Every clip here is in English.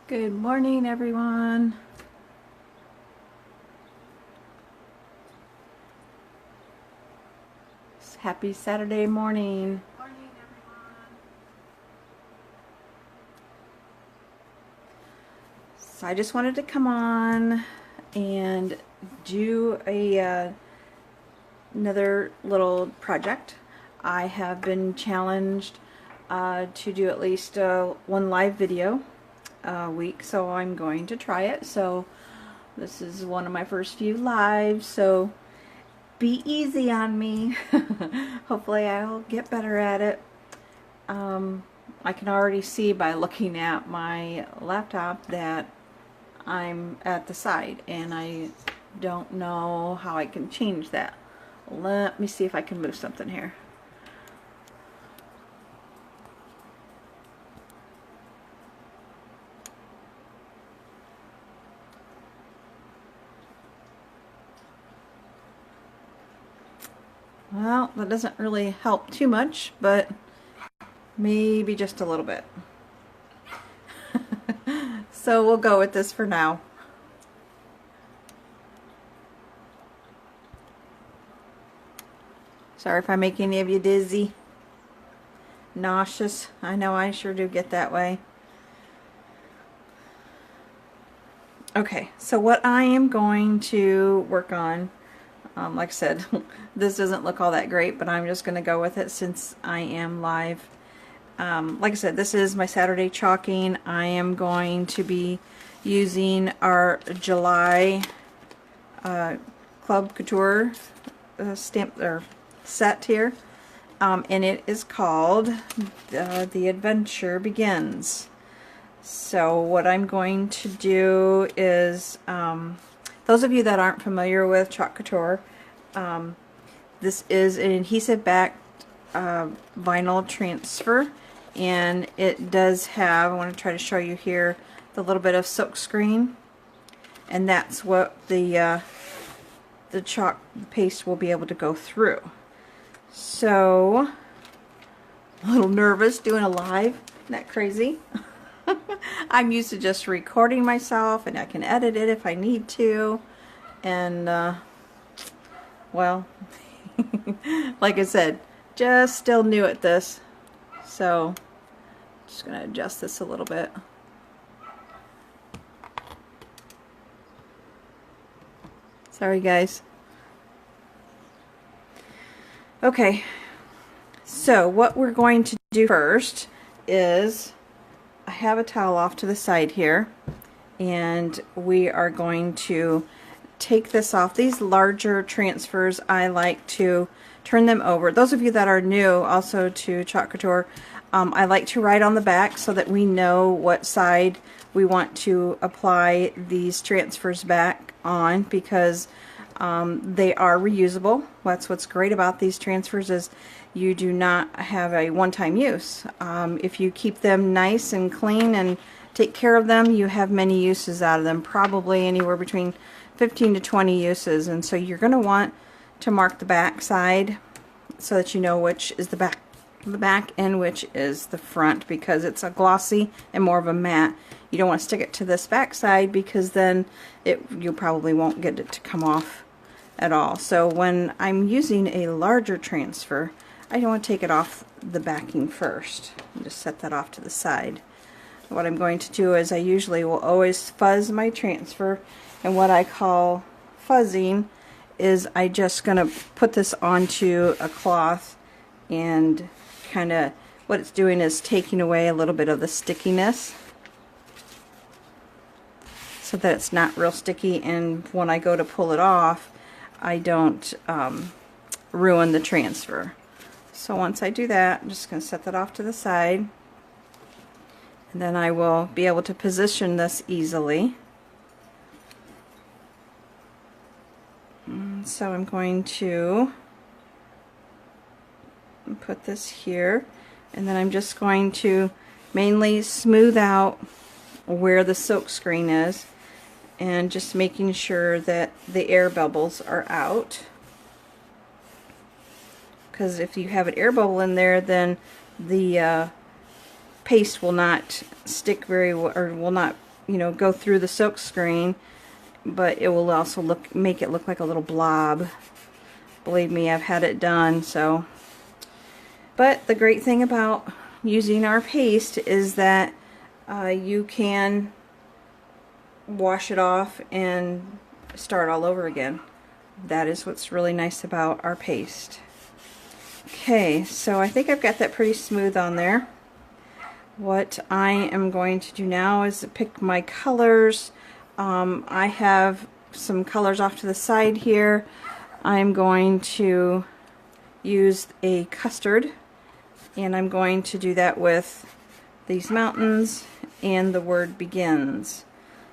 Good morning, everyone. Happy Saturday morning. Morning, everyone. So I just wanted to come on and do another little project. I have been challenged to do at least one live video a week, so I'm going to try it. So this is one of my first few lives, so be easy on me. Hopefully I'll get better at it. I can already see by looking at my laptop that I'm at the side, and I don't know how I can change that. Let me see if I can move something here. Well, that doesn't really help too much, but maybe just a little bit. So we'll go with this for now. Sorry if I make any of you dizzy, nauseous. I know I sure do get that way. Okay, so what I am going to work on, like I said, this doesn't look all that great, but I'm just going to go with it since I am live. Like I said, this is my Saturday chalking. I am going to be using our July Club Couture stamp or set here, and it is called The Adventure Begins. So what I'm going to do is, those of you that aren't familiar with Chalk Couture, this is an adhesive backed vinyl transfer, and it does have, I want to try to show you here, the little bit of silk screen, and that's what the chalk paste will be able to go through. So, a little nervous doing a live, isn't that crazy? I'm used to just recording myself, and I can edit it if I need to, and well, like I said, just still new at this, so just gonna adjust this a little bit. Sorry guys. Okay, so what we're going to do first is, I have a towel off to the side here, and we are going to take this off. These larger transfers, I like to turn them over. Those of you that are new also to Chalk Couture, I like to write on the back so that we know what side we want to apply these transfers back on, because they are reusable. That's what's great about these transfers, is you do not have a one-time use. If you keep them nice and clean and take care of them, you have many uses out of them, probably anywhere between 15 to 20 uses. And so you're going to want to mark the back side so that you know which is the back and which is the front, because it's a glossy and more of a matte. You don't want to stick it to this back side, because then you probably won't get it to come off at all. So when I'm using a larger transfer, I don't want to take it off the backing first. Just set that off to the side. What I'm going to do is, I usually will always fuzz my transfer, and what I call fuzzing is I just going to put this onto a cloth, and kind of what it's doing is taking away a little bit of the stickiness so that it's not real sticky, and when I go to pull it off, I don't ruin the transfer. So once I do that, I'm just going to set that off to the side, and then I will be able to position this easily. So I'm going to put this here, and then I'm just going to mainly smooth out where the silk screen is, and just making sure that the air bubbles are out. Because if you have an air bubble in there, then the paste will not stick very well, or will not you know, go through the silk screen, but it will also make it look like a little blob. Believe me, I've had it done. So, but the great thing about using our paste is that you can wash it off and start all over again. That is what's really nice about our paste. Okay, so I think I've got that pretty smooth on there. What I am going to do now is pick my colors. I have some colors off to the side here. I'm going to use a custard, and I'm going to do that with these mountains and the word begins.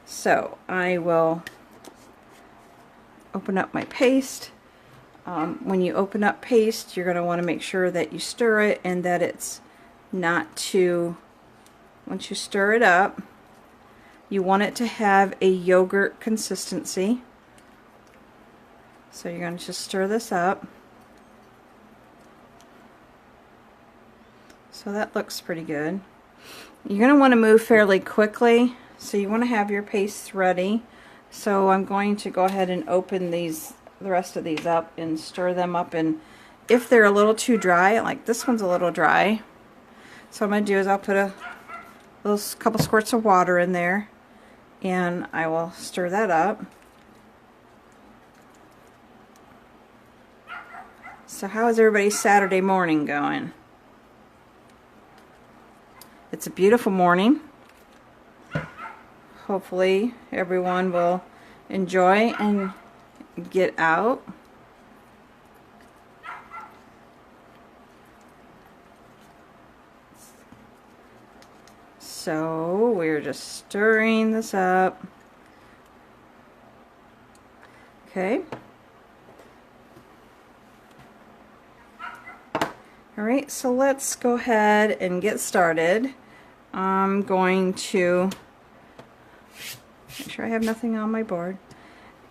So I will open up my paste. When you open up paste, you're going to want to make sure that you stir it and that it's not too, once you stir it up, you want it to have a yogurt consistency. So you're going to just stir this up. So that looks pretty good. You're going to want to move fairly quickly, so you want to have your pastes ready. So I'm going to go ahead and open the rest of these up and stir them up, and if they're a little too dry, like this one's a little dry, so what I'm going to do is I'll put a couple squirts of water in there, and I will stir that up. So how is everybody's Saturday morning going? It's a beautiful morning. Hopefully everyone will enjoy and get out. So we're just stirring this up. Okay. Alright, so let's go ahead and get started. I'm going to make sure I have nothing on my board.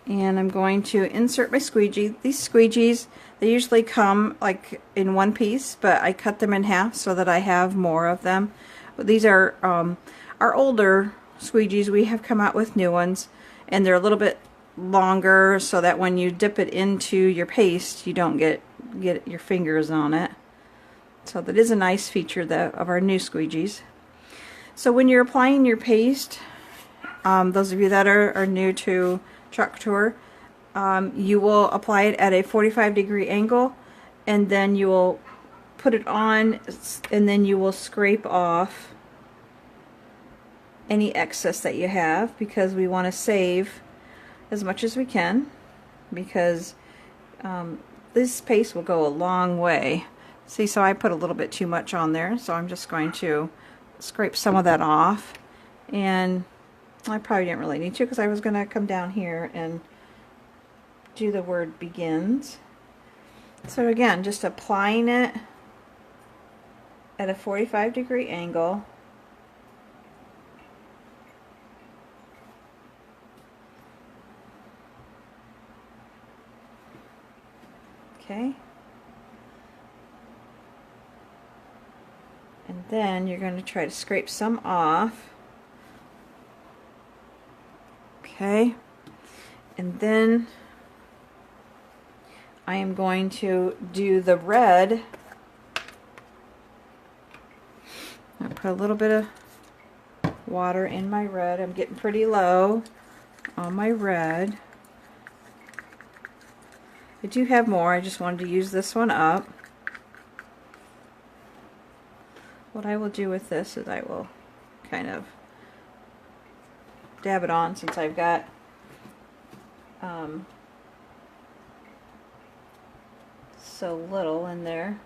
And I'm going to insert my squeegee. These squeegees, they usually come like in one piece, but I cut them in half so that I have more of them. These are our older squeegees. We have come out with new ones, and they're a little bit longer so that when you dip it into your paste, you don't get your fingers on it. So that is a nice feature of our new squeegees. So when you're applying your paste, those of you that are new to Chalk Couture, you will apply it at a 45-degree angle, and then you will put it on, and then you will scrape off any excess that you have, because we want to save as much as we can, because this paste will go a long way. See, so I put a little bit too much on there, so I'm just going to scrape some of that off. And I probably didn't really need to, because I was going to come down here and do the word begins. So again, just applying it at a 45-degree angle. Okay. And then you're going to try to scrape some off. Okay. And then I am going to do the red. I put a little bit of water in my red. I'm getting pretty low on my red. I do have more. I just wanted to use this one up. What I will do with this is I will kind of dab it on, since I've got so little in there.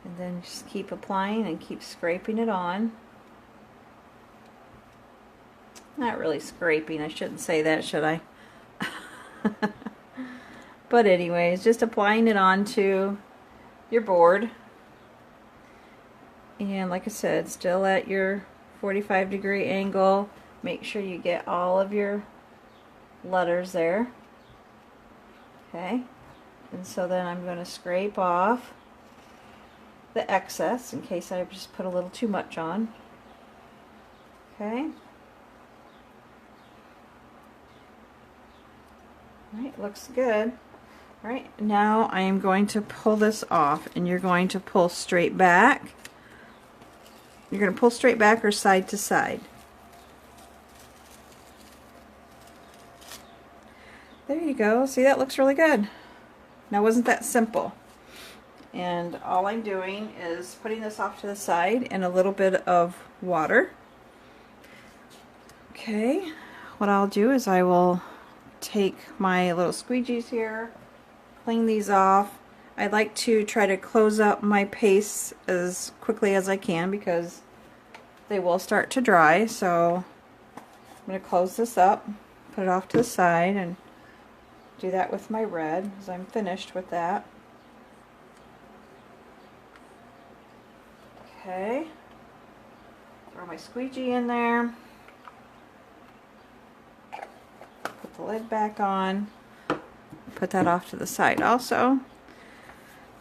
And then just keep applying and keep scraping it on. Not really scraping, I shouldn't say that, should I? But anyways, just applying it onto your board. And like I said, still at your 45-degree angle. Make sure you get all of your letters there. Okay. And so then I'm going to scrape off the excess in case I just put a little too much on. Okay. Alright, looks good. Alright, now I am going to pull this off, and you're going to pull straight back. You're going to pull straight back or side to side. There you go. See, that looks really good. Now, wasn't that simple? And all I'm doing is putting this off to the side in a little bit of water. Okay, what I'll do is I will take my little squeegees here, clean these off. I like to try to close up my paste as quickly as I can because they will start to dry. So I'm going to close this up, put it off to the side, and do that with my red as I'm finished with that. Okay, throw my squeegee in there, put the lid back on, put that off to the side also.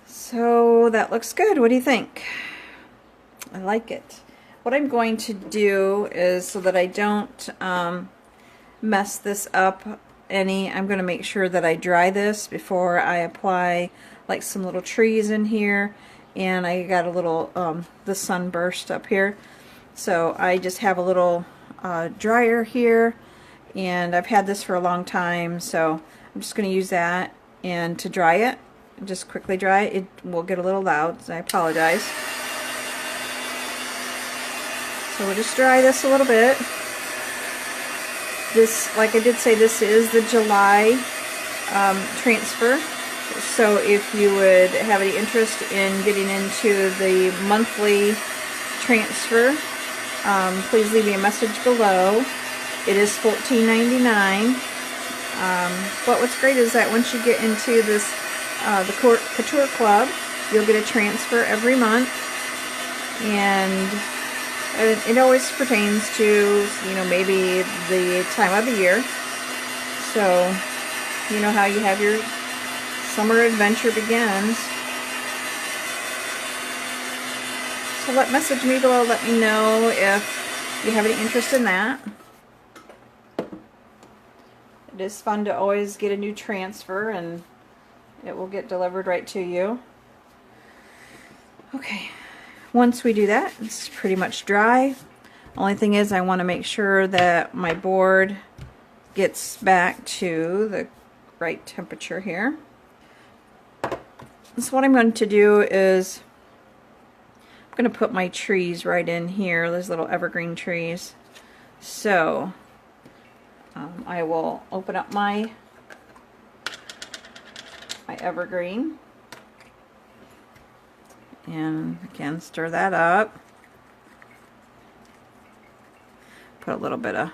So that looks good. What do you think? I like it. What I'm going to do is, so that I don't mess this up any, I'm going to make sure that I dry this before I apply like some little trees in here. And I got a little the sunburst up here, so I just have a little dryer here, and I've had this for a long time, so I'm just going to use that and to dry it, just quickly dry it. It will get a little loud, so I apologize. So we'll just dry this a little bit. This, like I did say, this is the July transfer. So if you would have any interest in getting into the monthly transfer, please leave me a message below. It is $14.99. But what's great is that once you get into this the Couture Club, you'll get a transfer every month, and it always pertains to, you know, maybe the time of the year. So you know how you have your summer adventure begins. So message me below, let me know if you have any interest in that. It is fun to always get a new transfer, and it will get delivered right to you. Okay, once we do that, it's pretty much dry. Only thing is, I want to make sure that my board gets back to the right temperature here. So what I'm going to do is I'm going to put my trees right in here, those little evergreen trees. So I will open up my evergreen, and again stir that up. Put a little bit of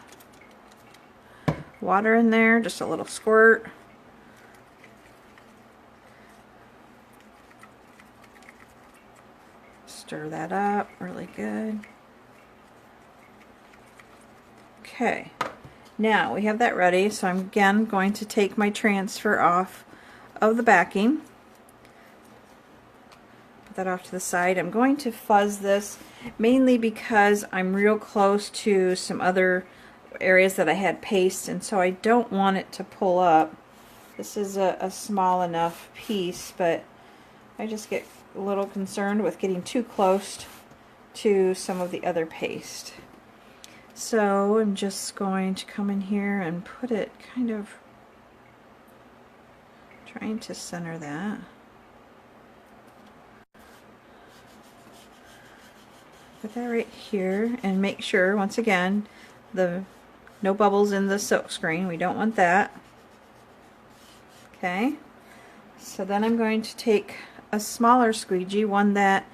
water in there, just a little squirt. Stir that up really good. Okay, now we have that ready, so I'm again going to take my transfer off of the backing. Put that off to the side. I'm going to fuzz this mainly because I'm real close to some other areas that I had paste, and so I don't want it to pull up. This is a small enough piece, but I just get a little concerned with getting too close to some of the other paste. So I'm just going to come in here and put it kind of, trying to center that. Put that right here, and make sure, once again, no bubbles in the silk screen. We don't want that. Okay, so then I'm going to take a smaller squeegee, one that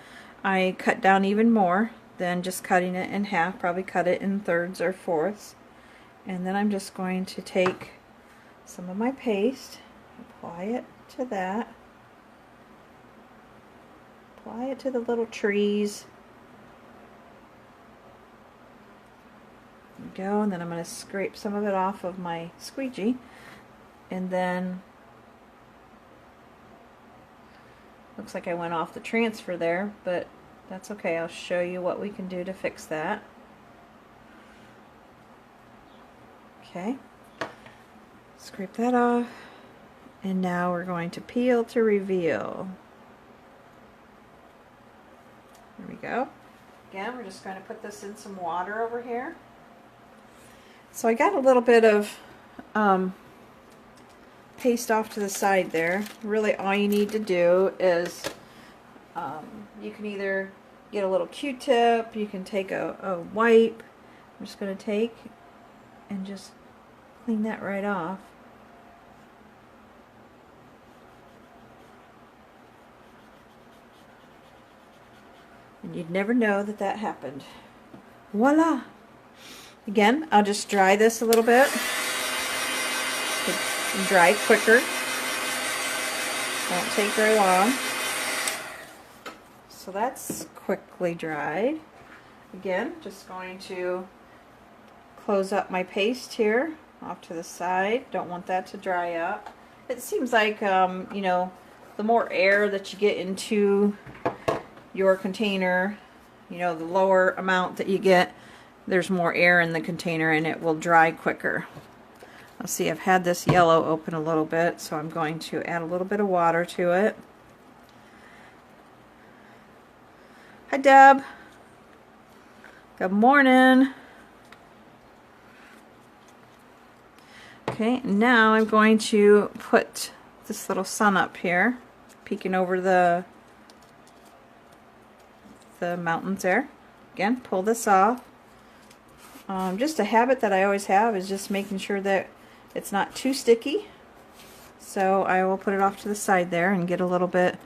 I cut down even more than just cutting it in half, probably cut it in thirds or fourths. And then I'm just going to take some of my paste, apply it to that, apply it to the little trees. There we go, and then I'm going to scrape some of it off of my squeegee, and then Looks like I went off the transfer there, but that's okay. I'll show you what we can do to fix that. Okay, scrape that off, and now we're going to peel to reveal. There we go. Again, we're just going to put this in some water over here. So I got a little bit of paste off to the side there. Really all you need to do is you can either get a little Q-tip, you can take a wipe. I'm just going to take and just clean that right off. And you'd never know that that happened. Voila! Again, I'll just dry this a little bit. It'll dry quicker. Won't take very long. So that's quickly dried. Again, just going to close up my paste here off to the side. Don't want that to dry up. It seems like, you know, the more air that you get into your container, you know, the lower amount that you get, there's more air in the container and it will dry quicker. Let's see, I've had this yellow open a little bit, so I'm going to add a little bit of water to it. Hi, Deb. Good morning. Okay, now I'm going to put this little sun up here, peeking over the mountains there. Again, pull this off. Just a habit that I always have is just making sure that it's not too sticky. So I will put it off to the side there and get a little bit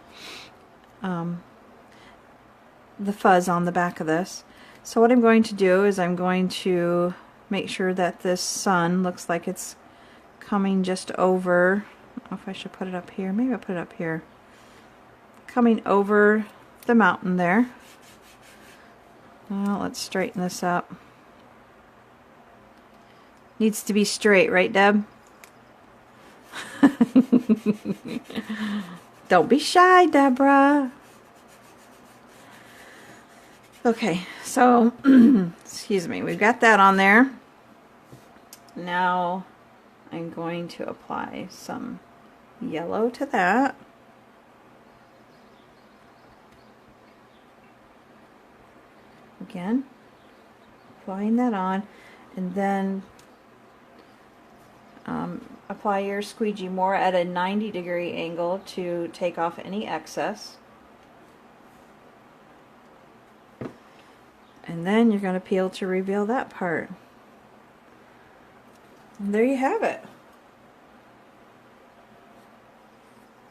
the fuzz on the back of this. So what I'm going to do is I'm going to make sure that this sun looks like it's coming just over. I don't know if I should put it up here. Maybe I'll put it up here. Coming over the mountain there. Well, let's straighten this up. Needs to be straight, right, Deb? Don't be shy, Deborah. Okay, so, excuse me, we've got that on there. Now I'm going to apply some yellow to that. Again, applying that on, and then apply your squeegee more at a 90-degree angle to take off any excess. And then you're going to peel to reveal that part. And there you have it.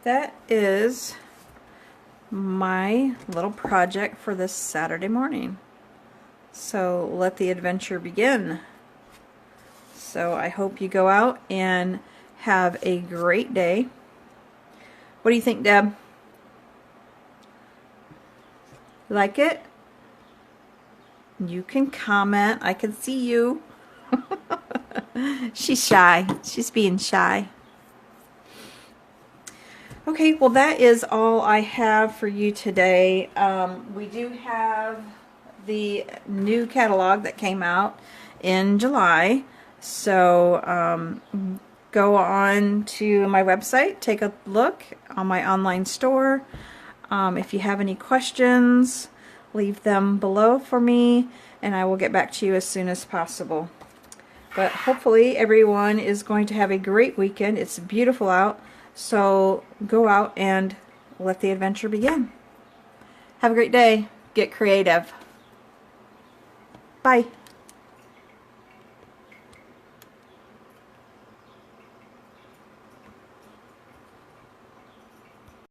That is my little project for this Saturday morning. So let the adventure begin. So I hope you go out and have a great day. What do you think, Deb? Like it? You can comment. I can see you. She's shy. She's being shy. Okay, well that is all I have for you today. We do have the new catalog that came out in July. So go on to my website, take a look on my online store. If you have any questions, leave them below for me and I will get back to you as soon as possible. But hopefully everyone is going to have a great weekend. It's beautiful out, so go out and let the adventure begin. Have a great day. Get creative. Bye.